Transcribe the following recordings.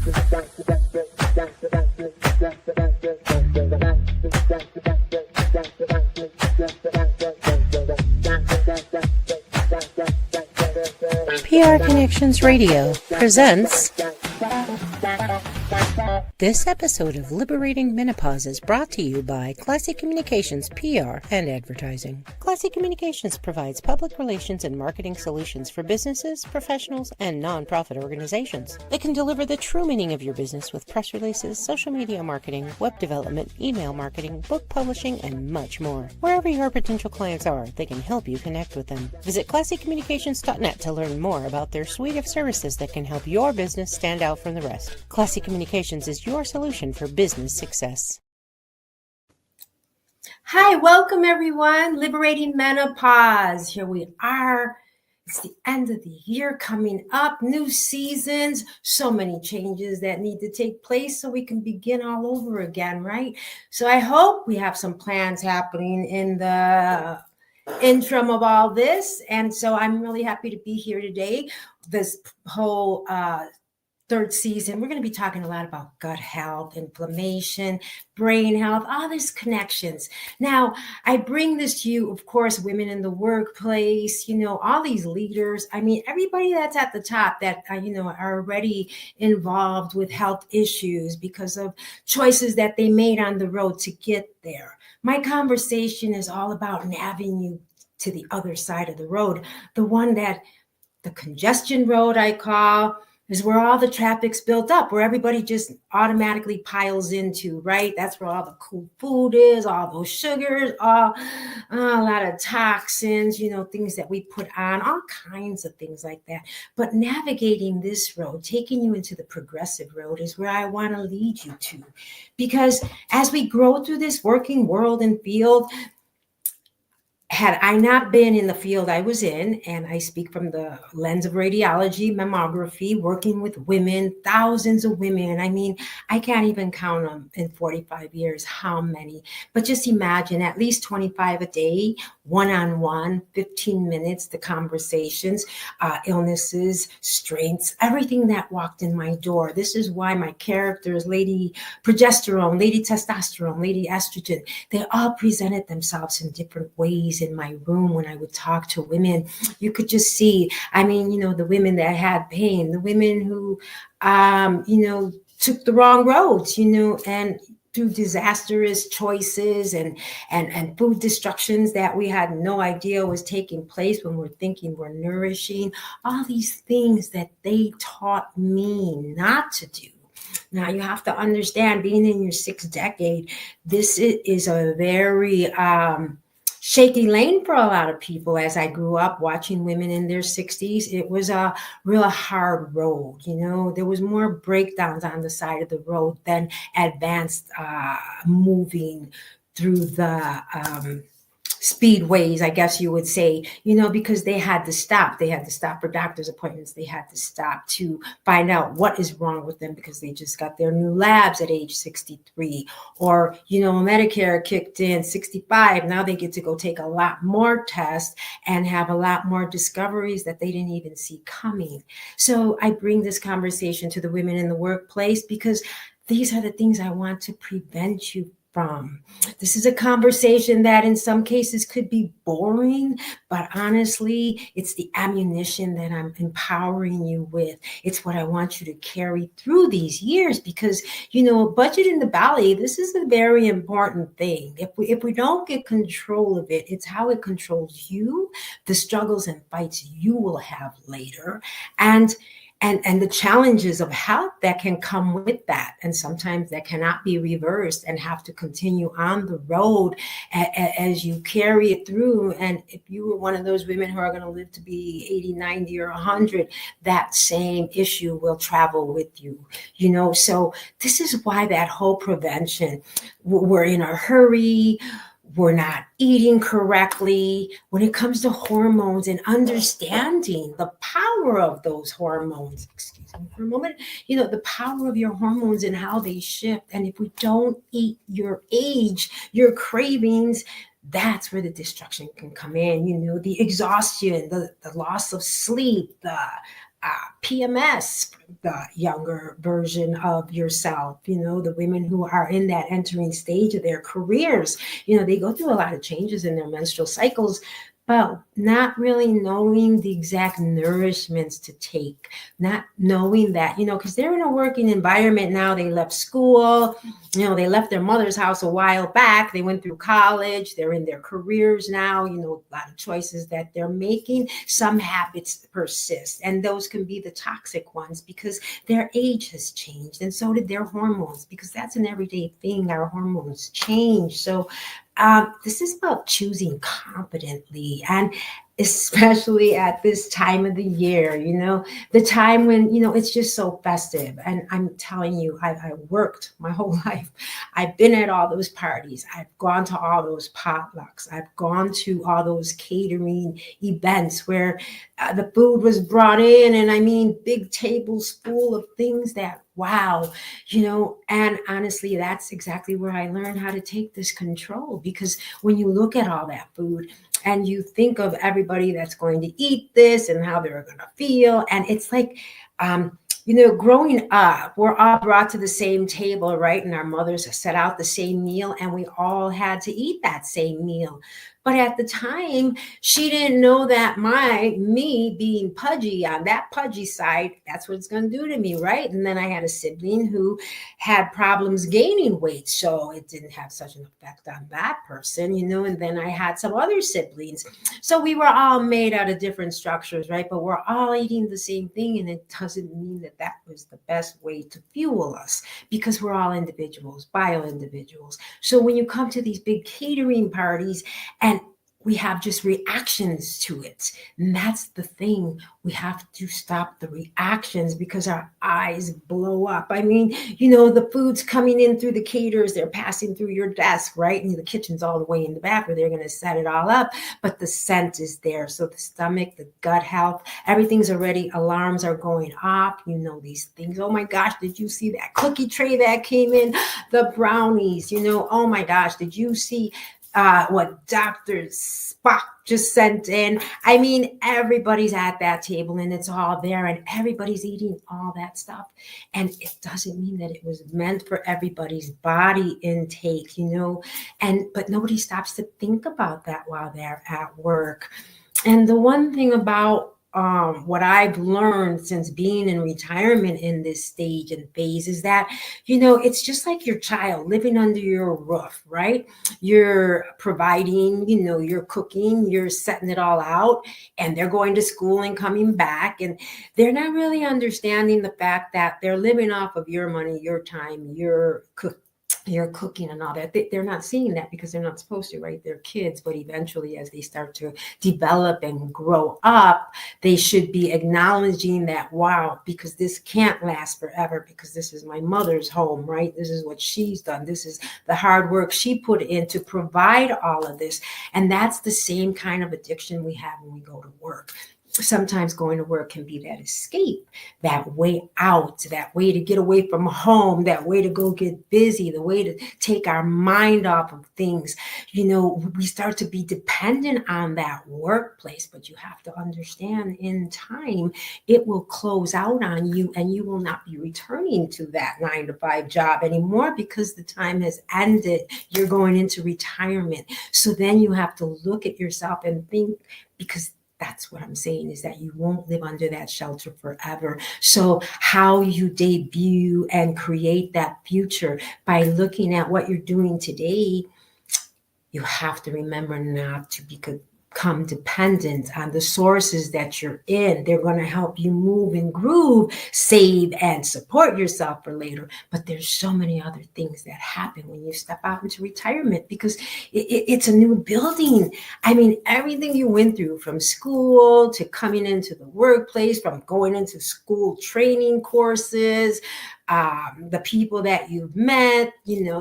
PR Connections Radio presents. This episode of Liberating Menopause is brought to you by Classy Communications PR and Advertising. Classy Communications provides public relations and marketing solutions for businesses, professionals, and nonprofit organizations. They can deliver the true meaning of your business with press releases, social media marketing, web development, email marketing, book publishing, and much more. Wherever your potential clients are, they can help you connect with them. Visit classycommunications.net to learn more about their suite of services that can help your business stand out from the rest. Classy Communications is your solution for business success. Hi, welcome everyone. Liberating Menopause. Here we are. It's the end of the year coming up, new seasons, so many changes that need to take place so we can begin all over again, right? So I hope we have some plans happening in the interim of all this. And so I'm really happy to be here today. This whole third season, we're going to be talking a lot about gut health, inflammation, brain health, all these connections. Now, I bring this to you, of course, women in the workplace, all these leaders. I mean, everybody that's at the top that, are already involved with health issues because of choices that they made on the road to get there. My conversation is all about navigating you to the other side of the road, the one that the congestion road I call, is where all the traffic's built up, where everybody just automatically piles into, right? That's where all the cool food is, all those sugars, a lot of toxins, things that we put on, all kinds of things like that. But navigating this road, taking you into the progressive road is where I want to lead you to. Because as we grow through this working world and field, had I not been in the field I was in, and I speak from the lens of radiology, mammography, working with women, thousands of women. I mean, I can't even count them in 45 years, how many. But just imagine at least 25 a day, one-on-one, 15 minutes, the conversations, illnesses, strengths, everything that walked in my door. This is why my characters, Lady Progesterone, Lady Testosterone, Lady Estrogen, they all presented themselves in different ways in my room when I would talk to women. You could just see, the women that had pain, the women who, took the wrong roads, and through disastrous choices and food destructions that we had no idea was taking place when we're thinking we're nourishing, all these things that they taught me not to do. Now, you have to understand, being in your sixth decade, this is a very shaky lane for a lot of people. As I grew up watching women in their 60s, it was a real hard road. There was more breakdowns on the side of the road than advanced moving through the speedways, I guess you would say, because they had to stop. They had to stop for doctor's appointments. They had to stop to find out what is wrong with them because they just got their new labs at age 63. Or, Medicare kicked in 65. Now they get to go take a lot more tests and have a lot more discoveries that they didn't even see coming. So I bring this conversation to the women in the workplace because these are the things I want to prevent you from. This is a conversation that in some cases could be boring, but honestly, it's the ammunition that I'm empowering you with. It's what I want you to carry through these years because, budget in the belly, this is a very important thing. If we don't get control of it, it's how it controls you, the struggles and fights you will have later, and the challenges of health that can come with that. And sometimes that cannot be reversed and have to continue on the road as you carry it through. And if you were one of those women who are going to live to be 80, 90, or 100, that same issue will travel with you, So this is why that whole prevention, we're in a hurry, we're not eating correctly. When it comes to hormones and understanding the power of those hormones, excuse me for a moment, the power of your hormones and how they shift. And if we don't eat your age, your cravings, that's where the destruction can come in, the exhaustion, the loss of sleep, the PMS, the younger version of yourself, the women who are in that entering stage of their careers, they go through a lot of changes in their menstrual cycles, but not really knowing the exact nourishments to take, not knowing that, because they're in a working environment now. They left school, they left their mother's house a while back. They went through college. They're in their careers now, a lot of choices that they're making. Some habits persist, and those can be the toxic ones because their age has changed, and so did their hormones, because that's an everyday thing. Our hormones change. So this is about choosing confidently, and especially at this time of the year, the time when, it's just so festive. And I'm telling you, I worked my whole life. I've been at all those parties. I've gone to all those potlucks. I've gone to all those catering events where the food was brought in, and I mean, big tables full of things that, wow, and honestly, that's exactly where I learned how to take this control. Because when you look at all that food and you think of everybody that's going to eat this and how they're going to feel, and it's like, growing up, we're all brought to the same table, right? And our mothers set out the same meal, and we all had to eat that same meal. But at the time, she didn't know that me being pudgy on that pudgy side, that's what it's going to do to me, right? And then I had a sibling who had problems gaining weight, so it didn't have such an effect on that person, and then I had some other siblings. So we were all made out of different structures, right? But we're all eating the same thing, and it doesn't mean that that was the best way to fuel us, because we're all individuals, bio individuals. So when you come to these big catering parties, and we have just reactions to it. And that's the thing. We have to stop the reactions, because our eyes blow up. I mean, the food's coming in through the caterers. They're passing through your desk, right? And the kitchen's all the way in the back where they're going to set it all up. But the scent is there. So the stomach, the gut health, everything's already, alarms are going off. These things. Oh my gosh, did you see that cookie tray that came in? The brownies, oh my gosh, did you see what Dr. Spock just sent in? I mean, everybody's at that table, and it's all there, and everybody's eating all that stuff. And it doesn't mean that it was meant for everybody's body intake, but nobody stops to think about that while they're at work. And the one thing about what I've learned since being in retirement in this stage and phase is that, it's just like your child living under your roof, right? You're providing, you're cooking, you're setting it all out, and they're going to school and coming back. And they're not really understanding the fact that they're living off of your money, your time, your cooking and all that. They're not seeing that because they're not supposed to, right? They're kids, but eventually as they start to develop and grow up, they should be acknowledging that, wow, because this can't last forever, because this is my mother's home, right? This is what she's done. This is the hard work she put in to provide all of this. And that's the same kind of addiction we have when we go to work. Sometimes going to work can be that escape, that way out, that way to get away from home, that way to go get busy, the way to take our mind off of things. We start to be dependent on that workplace, but you have to understand in time, it will close out on you, and you will not be returning to that 9-to-5 job anymore, because the time has ended. You're going into retirement. So then you have to look at yourself and think, because that's what I'm saying, is that you won't live under that shelter forever. So how you debut and create that future by looking at what you're doing today, you have to remember not to become dependent on the sources that you're in. They're going to help you move and groove, save and support yourself for later. But there's so many other things that happen when you step out into retirement, because it's a new building. I mean, everything you went through, from school to coming into the workplace, from going into school training courses, the people that you've met,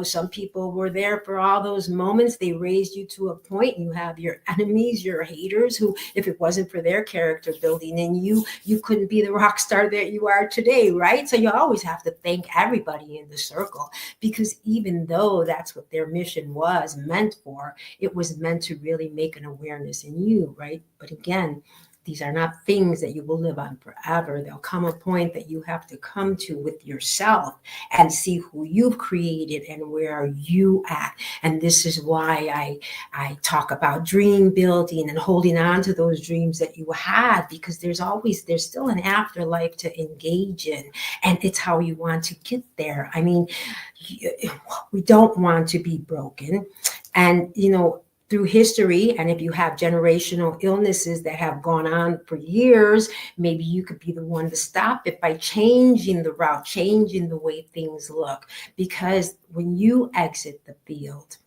some people were there for all those moments. They raised you to a point. You have your enemies, your haters, who, if it wasn't for their character building in you, you couldn't be the rock star that you are today, right? So you always have to thank everybody in the circle, because even though that's what their mission was meant for, it was meant to really make an awareness in you, right? But again, These are not things that you will live on forever. There'll come a point that you have to come to with yourself and see who you've created and where are you at. And this is why I talk about dream building and holding on to those dreams that you had, because there's still an afterlife to engage in. And it's how you want to get there. I mean, we don't want to be broken. And, through history, and if you have generational illnesses that have gone on for years, maybe you could be the one to stop it by changing the route, changing the way things look. Because when you exit the field,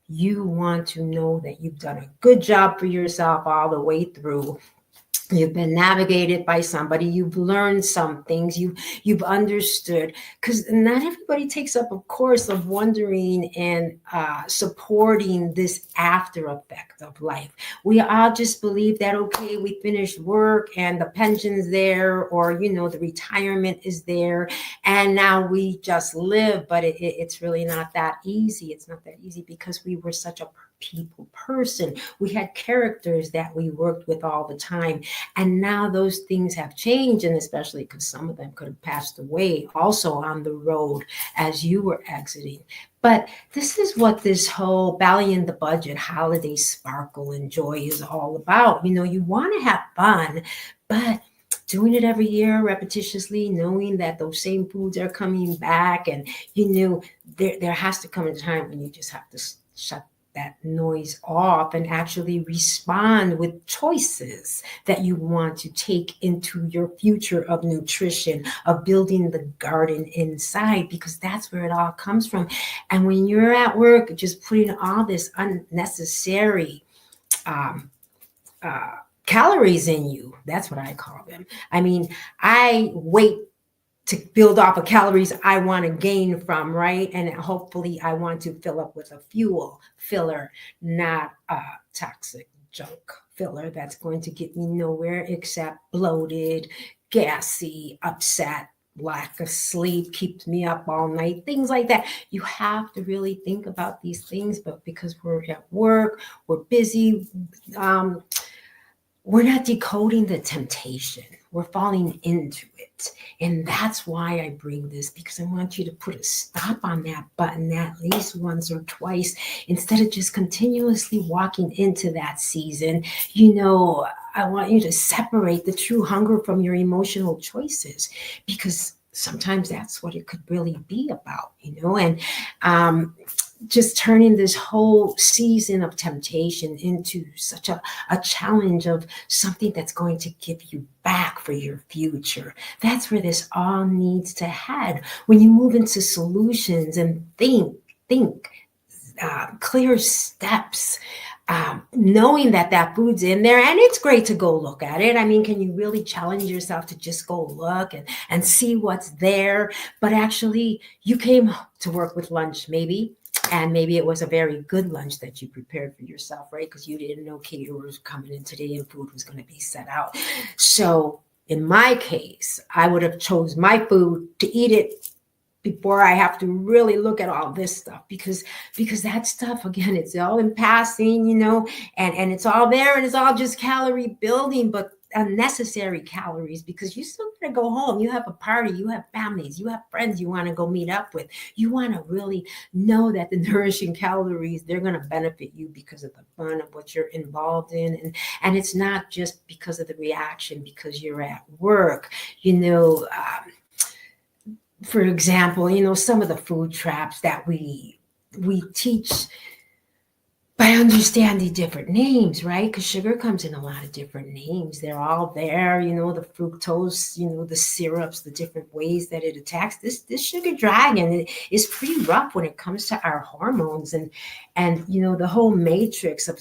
you want to know that you've done a good job for yourself all the way through. You've been navigated by somebody. You've learned some things. You've understood, because not everybody takes up a course of wondering and supporting this after effect of life. We all just believe that, okay, we finished work and the pension's there, or the retirement is there, and now we just live. But it's really not that easy. It's not that easy, because we were such a people person. We had characters that we worked with all the time. And now those things have changed, and especially because some of them could have passed away also on the road as you were exiting. But this is what this whole Bally in the Budget holiday sparkle and joy is all about. You want to have fun, but doing it every year repetitiously, knowing that those same foods are coming back, and there has to come a time when you just have to shut that noise off and actually respond with choices that you want to take into your future of nutrition, of building the garden inside, because that's where it all comes from. And when you're at work, just putting all this unnecessary calories in you, that's what I call them. I mean, I wait to build off of calories I want to gain from, right? And hopefully I want to fill up with a fuel filler, not a toxic junk filler that's going to get me nowhere except bloated, gassy, upset, lack of sleep, keeps me up all night, things like that. You have to really think about these things, but because we're at work, we're busy, we're not decoding the temptation. We're falling into it. And that's why I bring this, because I want you to put a stop on that button at least once or twice, instead of just continuously walking into that season. I want you to separate the true hunger from your emotional choices, because sometimes that's what it could really be about, and just turning this whole season of temptation into such a challenge of something that's going to give you back for your future. That's where this all needs to head. When you move into solutions and think clear steps, knowing that food's in there, and it's great to go look at it. I mean, can you really challenge yourself to just go look and see what's there? But actually, you came to work with lunch, maybe. And maybe it was a very good lunch that you prepared for yourself, right? Because you didn't know caterers were coming in today and food was going to be set out. So in my case, I would have chose my food to eat it before I have to really look at all this stuff, because that stuff, again, it's all in passing, and it's all there, and it's all just calorie building, but unnecessary calories, because you still got to go home. You have a party, you have families, you have friends you want to go meet up with. You want to really know that the nourishing calories, they're going to benefit you because of the fun of what you're involved in. And it's not just because of the reaction, because you're at work, for example, some of the food traps that we teach by understanding different names, right? Because sugar comes in a lot of different names. They're all there, the fructose, the syrups, the different ways that it attacks. This sugar dragon is pretty rough when it comes to our hormones. And the whole matrix of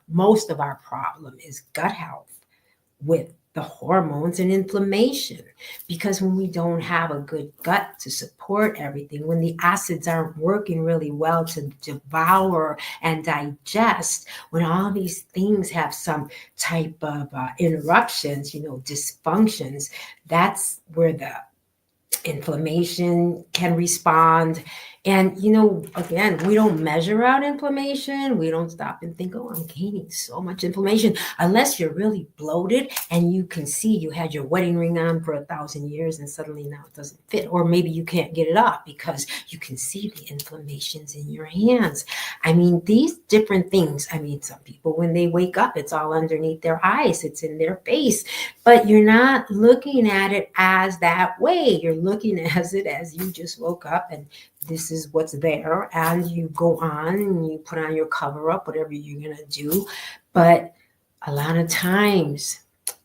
most of our problem is gut health with the hormones and inflammation. Because when we don't have a good gut to support everything, when the acids aren't working really well to devour and digest, when all these things have some type of interruptions, dysfunctions, that's where the inflammation can respond, And, again, we don't measure out inflammation. We don't stop and think, oh, I'm gaining so much inflammation, unless you're really bloated and you can see you had your wedding ring on for 1,000 years and suddenly now it doesn't fit. Or maybe you can't get it off because you can see the inflammations in your hands. I mean, these different things. I mean, some people, when they wake up, it's all underneath their eyes, it's in their face, but you're not looking at it as that way. You're looking at it as you just woke up and this is what's there, and you go on and you put on your cover up, whatever you're going to do. But a lot of times,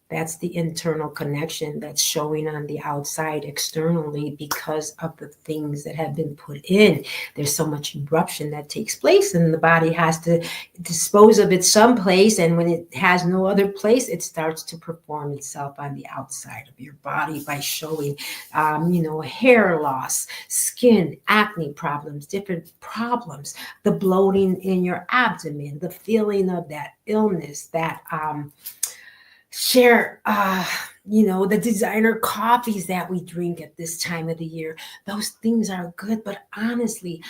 that's the internal connection that's showing on the outside externally because of the things that have been put in. There's so much eruption that takes place, and the body has to dispose of it someplace. And when it has no other place, it starts to perform itself on the outside of your body by showing, hair loss, skin, acne problems, different problems, the bloating in your abdomen, the feeling of that illness, that share the designer coffees that we drink at this time of the year. Those things are good, but honestly,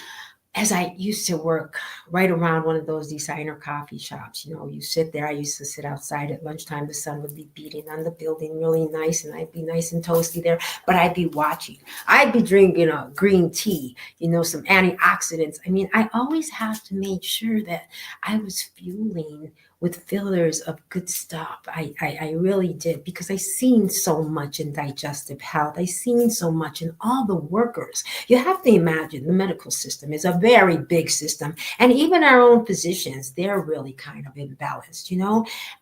as I used to work right around one of those designer coffee shops, you sit there. I used to sit outside at lunchtime. The sun would be beating on the building really nice, and I'd be nice and toasty there, but I'd be watching. I'd be drinking a green tea, some antioxidants. I mean, I always have to make sure that I was fueling with fillers of good stuff. I really did, because I seen so much in digestive health. I seen so much in all the workers. You have to imagine the medical system is a very big system. And even our own physicians, they're really kind of imbalanced,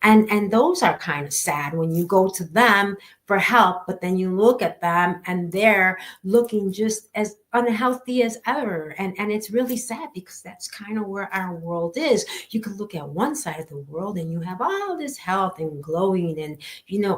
and those are kind of sad when you go to them for help, but then you look at them and they're looking just as unhealthy as ever. And it's really sad, because that's kind of where our world is. You can look at one side of the world and you have all this health and glowing and,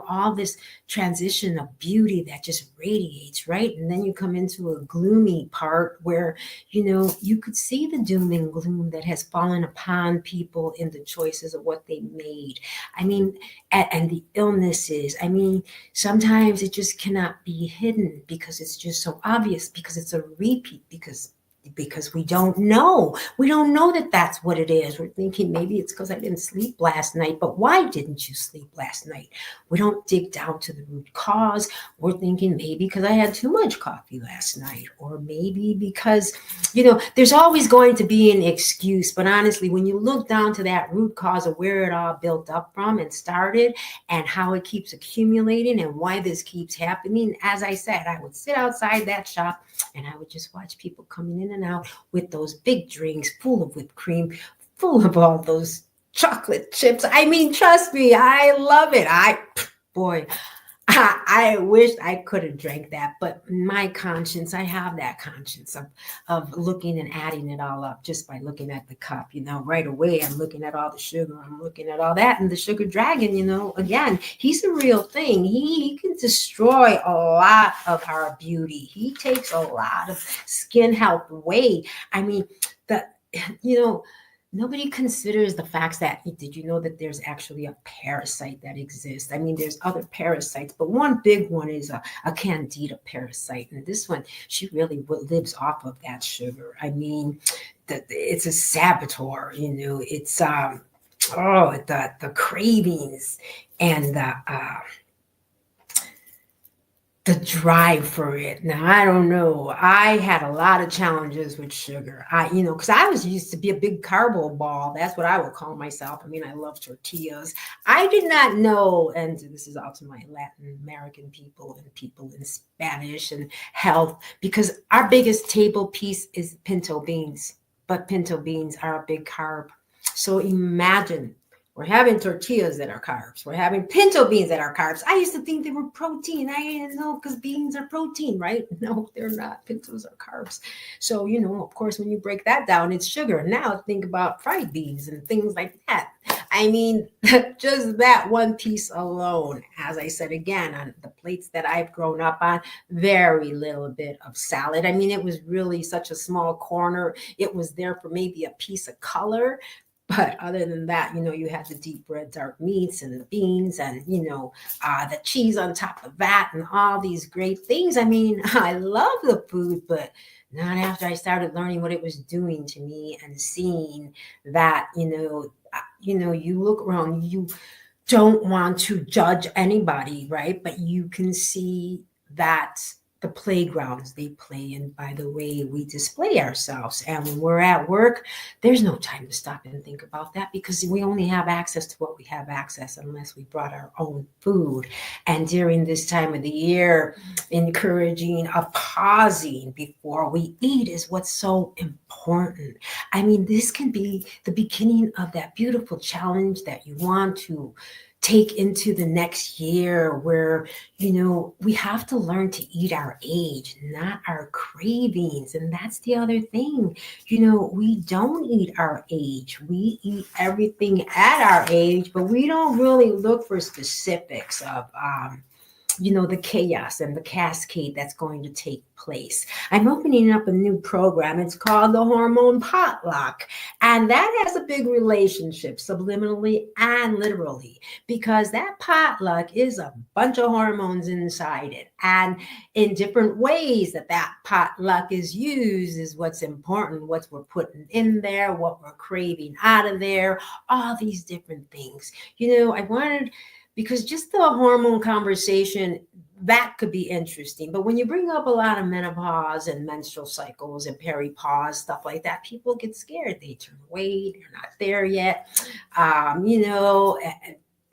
all this transition of beauty that just radiates, right? And then you come into a gloomy part where, you could see the doom and gloom that has fallen upon people in the choices of what they made. I mean, and the illnesses. I mean, sometimes it just cannot be hidden because it's just so obvious, because it's a repeat, because we don't know. We don't know that that's what it is. We're thinking maybe it's because I didn't sleep last night, but why didn't you sleep last night? We don't dig down to the root cause. We're thinking maybe because I had too much coffee last night, or maybe because, there's always going to be an excuse. But honestly, when you look down to that root cause of where it all built up from and started, and how it keeps accumulating and why this keeps happening, as I said, I would sit outside that shop and I would just watch people coming in and out with those big drinks full of whipped cream, full of all those chocolate chips. I mean, trust me, I love it. I wish I could have drank that, but my conscience, I have that conscience of looking and adding it all up just by looking at the cup, right away. I'm looking at all the sugar, I'm looking at all that. And the sugar dragon, again, he's a real thing. He can destroy a lot of our beauty. He takes a lot of skin health away. I mean, nobody considers the facts that, did you know that there's actually a parasite that exists? I mean, there's other parasites, but one big one is a candida parasite. And this one, she really lives off of that sugar. I mean, it's a saboteur, it's, the cravings and the drive for it. Now, I don't know. I had a lot of challenges with sugar. Because I was used to be a big carbo ball. That's what I would call myself. I mean, I love tortillas. I did not know, and this is all to my Latin American people and people in Spanish and health, because our biggest table piece is pinto beans, but pinto beans are a big carb. So imagine, we're having tortillas that are carbs. We're having pinto beans that are carbs. I used to think they were protein. I didn't know, because beans are protein, right? No, they're not. Pintos are carbs. So, of course, when you break that down, it's sugar. Now think about fried beans and things like that. I mean, just that one piece alone, as I said again, on the plates that I've grown up on, very little bit of salad. I mean, it was really such a small corner. It was there for maybe a piece of color. But other than that, you have the deep red dark meats and the beans and, the cheese on top of that and all these great things. I mean, I love the food, but not after I started learning what it was doing to me and seeing that, you look around, you don't want to judge anybody, right? But you can see that the playgrounds they play in by the way we display ourselves. And when we're at work, there's no time to stop and think about that because we only have access to what we have access unless we brought our own food. And during this time of the year, encouraging a pausing before we eat is what's so important. I mean, this can be the beginning of that beautiful challenge that you want to take into the next year where, we have to learn to eat our age, not our cravings. And that's the other thing. We don't eat our age. We eat everything at our age, but we don't really look for specifics of, the chaos and the cascade that's going to take place. I'm opening up a new program. It's called the Hormone Potluck. And that has a big relationship subliminally and literally because that potluck is a bunch of hormones inside it. And in different ways that potluck is used is what's important, what we're putting in there, what we're craving out of there, all these different things. Because just the hormone conversation, that could be interesting. But when you bring up a lot of menopause and menstrual cycles and peripause, stuff like that, people get scared. They turn away. They're not there yet.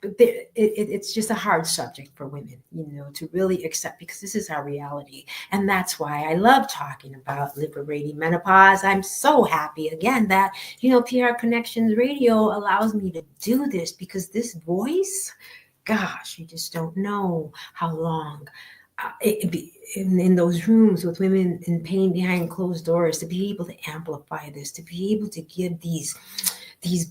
It's just a hard subject for women, to really accept because this is our reality. And that's why I love talking about liberating menopause. I'm so happy again that, PR Connections Radio allows me to do this because this voice, gosh, you just don't know how long it'd be in those rooms with women in pain behind closed doors, to be able to amplify this, to be able to give these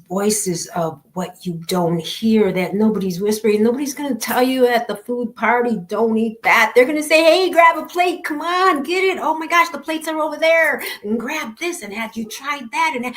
voices of what you don't hear, that nobody's whispering. Nobody's going to tell you at the food party, don't eat that. They're going to say, hey, grab a plate. Come on, get it. Oh my gosh, the plates are over there. And grab this. And have you tried that? And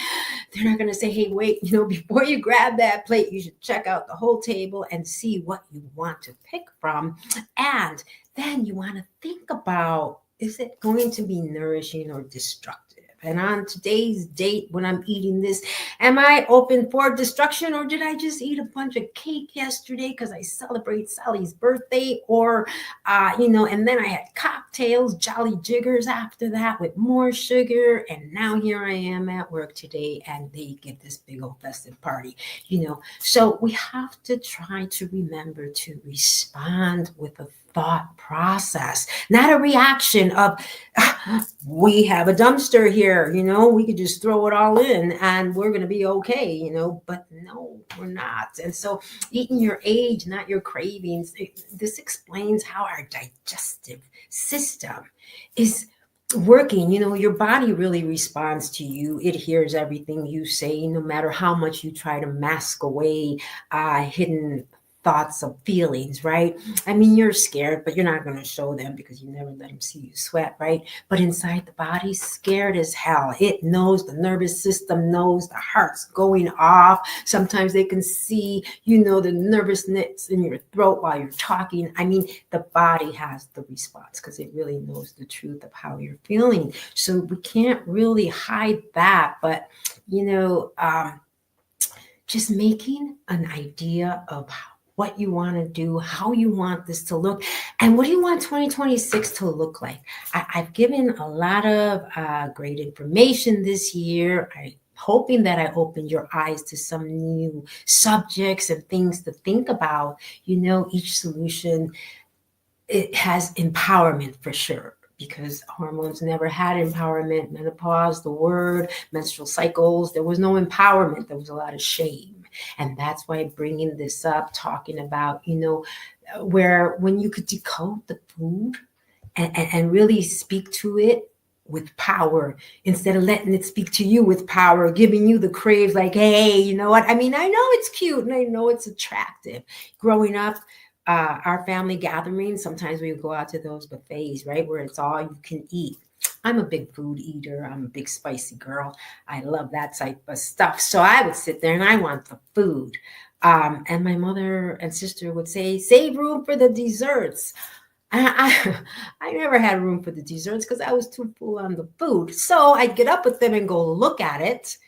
they're not going to say, hey, wait, before you grab that plate, you should check out the whole table and see what you want to pick from. And then you want to think about, is it going to be nourishing or destructive? And on today's date, when I'm eating this, am I open for destruction, or did I just eat a bunch of cake yesterday because I celebrate Sally's birthday? Or, and then I had cocktails, Jolly Jiggers after that with more sugar. And now here I am at work today and they give this big old festive party, So we have to try to remember to respond with a thought process, not a reaction of, we have a dumpster here, we could just throw it all in and we're going to be okay, but no, we're not. And so eating your age, not your cravings, this explains how our digestive system is working. Your body really responds to you. It hears everything you say, no matter how much you try to mask away hidden thoughts of feelings, right? I mean, you're scared, but you're not going to show them because you never let them see you sweat, right? But inside the body, scared as hell. It knows, the nervous system knows, the heart's going off. Sometimes they can see, the nervousness in your throat while you're talking. I mean, the body has the response because it really knows the truth of how you're feeling. So we can't really hide that, but, just making an idea of what you want to do, how you want this to look, and what do you want 2026 to look like. I've given a lot of great information this year. I'm hoping that I opened your eyes to some new subjects and things to think about. Each solution, it has empowerment for sure, because hormones never had empowerment. Menopause, the word, menstrual cycles, there was no empowerment. There was a lot of shame. And that's why bringing this up, talking about, where when you could decode the food and really speak to it with power, instead of letting it speak to you with power, giving you the craves like, hey, you know what? I mean, I know it's cute and I know it's attractive. Growing up, our family gatherings, sometimes we would go out to those buffets, right, where it's all you can eat. I'm a big food eater. I'm a big spicy girl. I love that type of stuff. So I would sit there and I want the food. And my mother and sister would say, save room for the desserts. I never had room for the desserts because I was too full on the food. So I'd get up with them and go look at it.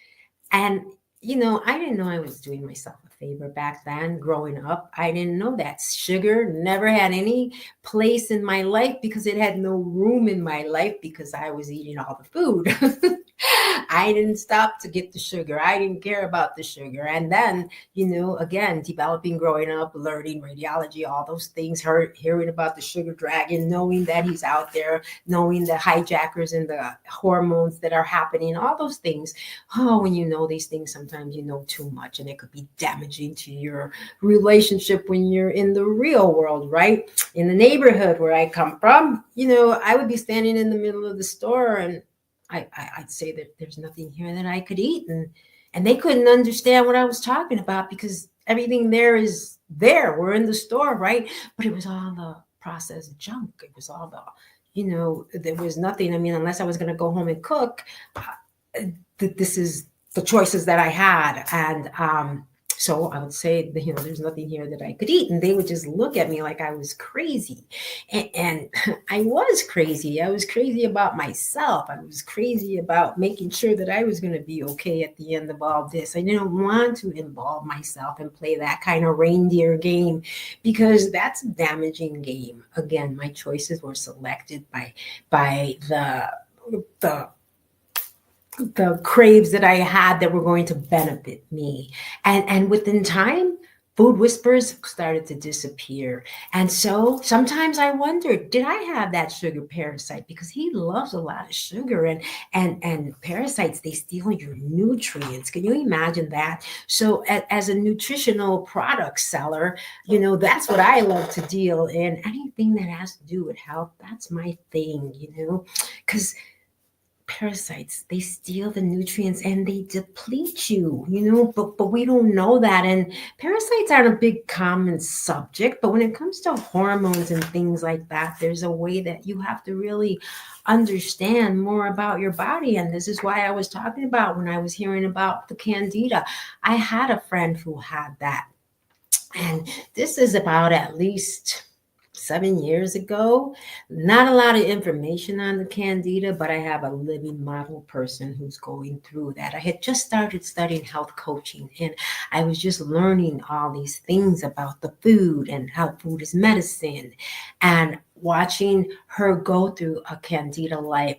And, I didn't know I was doing myself a favor back then growing up. I didn't know that sugar never had any place in my life because it had no room in my life because I was eating all the food. I didn't stop to get the sugar. I didn't care about the sugar. And then, again, developing, growing up, learning radiology, all those things, hearing about the sugar dragon, knowing that he's out there, knowing the hijackers and the hormones that are happening, all those things. Oh, when you know these things, sometimes you know too much and it could be damaging to your relationship when you're in the real world, right? In the neighborhood where I come from, I would be standing in the middle of the store and I'd say that there's nothing here that I could eat. And they couldn't understand what I was talking about because everything there is there. We're in the store, right? But it was all the processed junk. It was all there was nothing. I mean, unless I was going to go home and cook, this is the choices that I had. And so I would say, there's nothing here that I could eat. And they would just look at me like I was crazy. And I was crazy. I was crazy about myself. I was crazy about making sure that I was going to be okay at the end of all this. I didn't want to involve myself and play that kind of reindeer game because that's a damaging game. Again, my choices were selected by the craves that I had that were going to benefit me. And within time, food whispers started to disappear. And so sometimes I wondered, did I have that sugar parasite? Because he loves a lot of sugar and parasites, they steal your nutrients. Can you imagine that? So as a nutritional product seller, that's what I love to deal in. Anything that has to do with health, that's my thing, because parasites, they steal the nutrients and they deplete you, but we don't know that. And parasites aren't a big common subject, but when it comes to hormones and things like that, there's a way that you have to really understand more about your body. And this is why I was talking about when I was hearing about the candida. I had a friend who had that, and this is about at least 7 years ago. Not a lot of information on the candida, but I have a living model person who's going through that. I had just started studying health coaching and I was just learning all these things about the food and how food is medicine. And watching her go through a candida life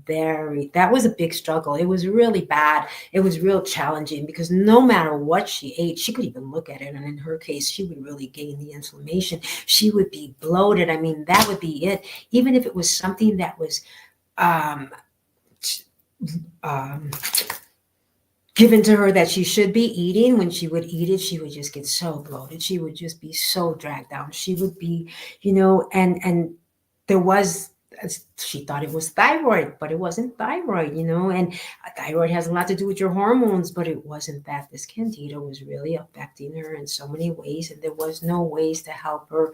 that was a big struggle. It was really bad. It was real challenging because no matter what she ate, she could even look at it. And in her case, she would really gain the inflammation. She would be bloated. I mean, that would be it. Even if it was something that was um, um, given to her that she should be eating, when she would eat it, she would just get so bloated. She would just be so dragged down. She would be, and there was, she thought it was thyroid, but it wasn't thyroid, and thyroid has a lot to do with your hormones, but it wasn't that. This candida was really affecting her in so many ways, and there was no ways to help her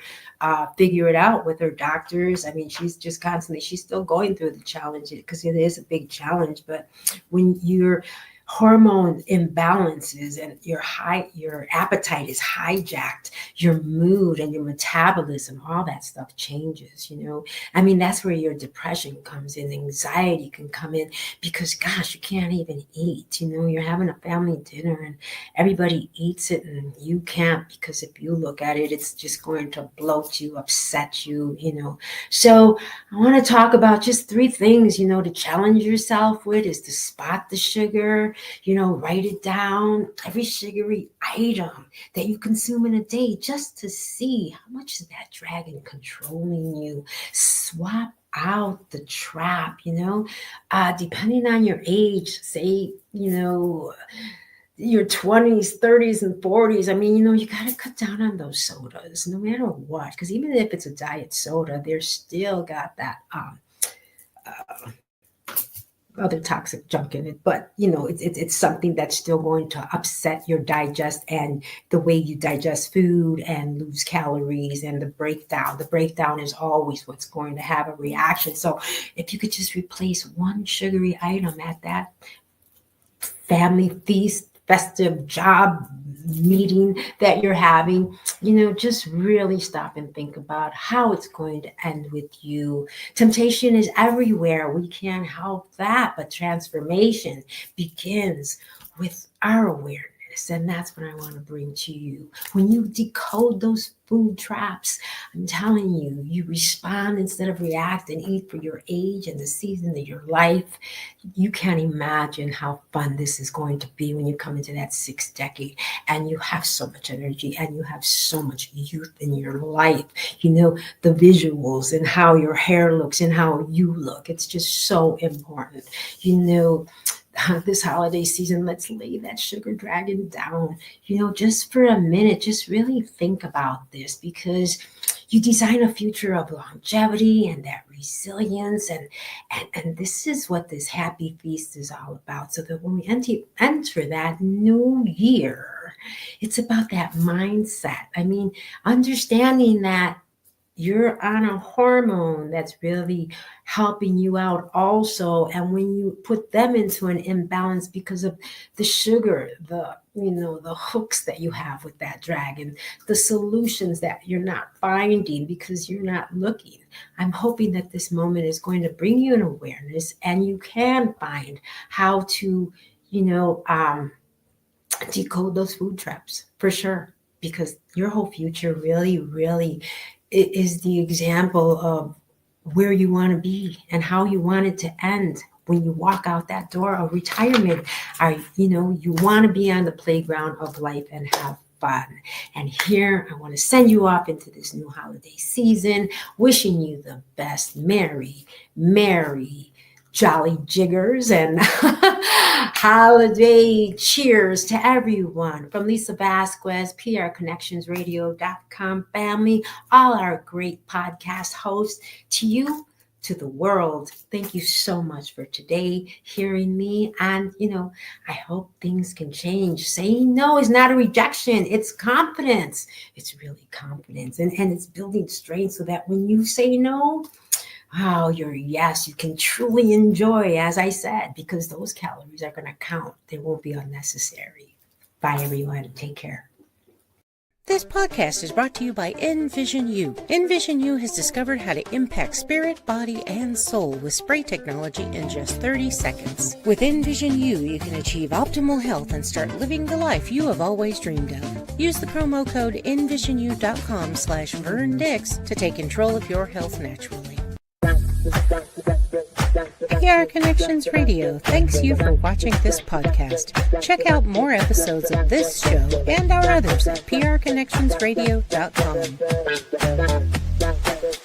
figure it out with her doctors. I mean, she's still going through the challenge because it is a big challenge, but when you're hormone imbalances and your appetite is hijacked, your mood and your metabolism, all that stuff changes, I mean, that's where your depression comes in, anxiety can come in because gosh, you can't even eat, you're having a family dinner and everybody eats it and you can't, because if you look at it, it's just going to bloat you, upset you, So I want to talk about just 3 things, to challenge yourself with is to spot the sugar, write it down, every sugary item that you consume in a day, just to see how much is that dragon controlling you. Swap out the trap, depending on your age, say, your 20s, 30s, and 40s. I mean, you got to cut down on those sodas no matter what, because even if it's a diet soda, they're still got that other toxic junk in it, but it's something that's still going to upset your digest and the way you digest food and lose calories and the breakdown. The breakdown is always what's going to have a reaction. So if you could just replace one sugary item at that family feast, festive job meeting that you're having, just really stop and think about how it's going to end with you. Temptation is everywhere. We can't help that, but transformation begins with our awareness. And that's what I want to bring to you. When you decode those food traps, I'm telling you, you respond instead of react and eat for your age and the season of your life. You can't imagine how fun this is going to be when you come into that 6th decade and you have so much energy and you have so much youth in your life. The visuals and how your hair looks and how you look. It's just so important. This holiday season, let's lay that sugar dragon down, just for a minute. Just really think about this, because you design a future of longevity and that resilience. And this is what this happy feast is all about. So that when we enter that new year, it's about that mindset. Understanding that you're on a hormone that's really helping you out also. And when you put them into an imbalance because of the sugar, the hooks that you have with that dragon, the solutions that you're not finding because you're not looking. I'm hoping that this moment is going to bring you an awareness and you can find how to, decode those food traps for sure, because your whole future really, really is the example of where you want to be and how you want it to end when you walk out that door of retirement. You want to be on the playground of life and have fun. And here I want to send you off into this new holiday season, wishing you the best. Merry jolly jiggers and holiday cheers to everyone. From Lisa Vasquez, PRConnectionsRadio.com family, all our great podcast hosts, to you, to the world. Thank you so much for today, hearing me. And, I hope things can change. Saying no is not a rejection. It's confidence. It's really confidence. And it's building strength so that when you say no, your yes, you can truly enjoy, as I said, because those calories are going to count. They won't be unnecessary. Bye, everyone. Take care. This podcast is brought to you by Envision U. Envision U has discovered how to impact spirit, body, and soul with spray technology in just 30 seconds. With Envision U, you can achieve optimal health and start living the life you have always dreamed of. Use the promo code envisionu.com/VernDix to take control of your health naturally. PR Connections Radio thanks you for watching this podcast. Check out more episodes of this show and our others at prconnectionsradio.com.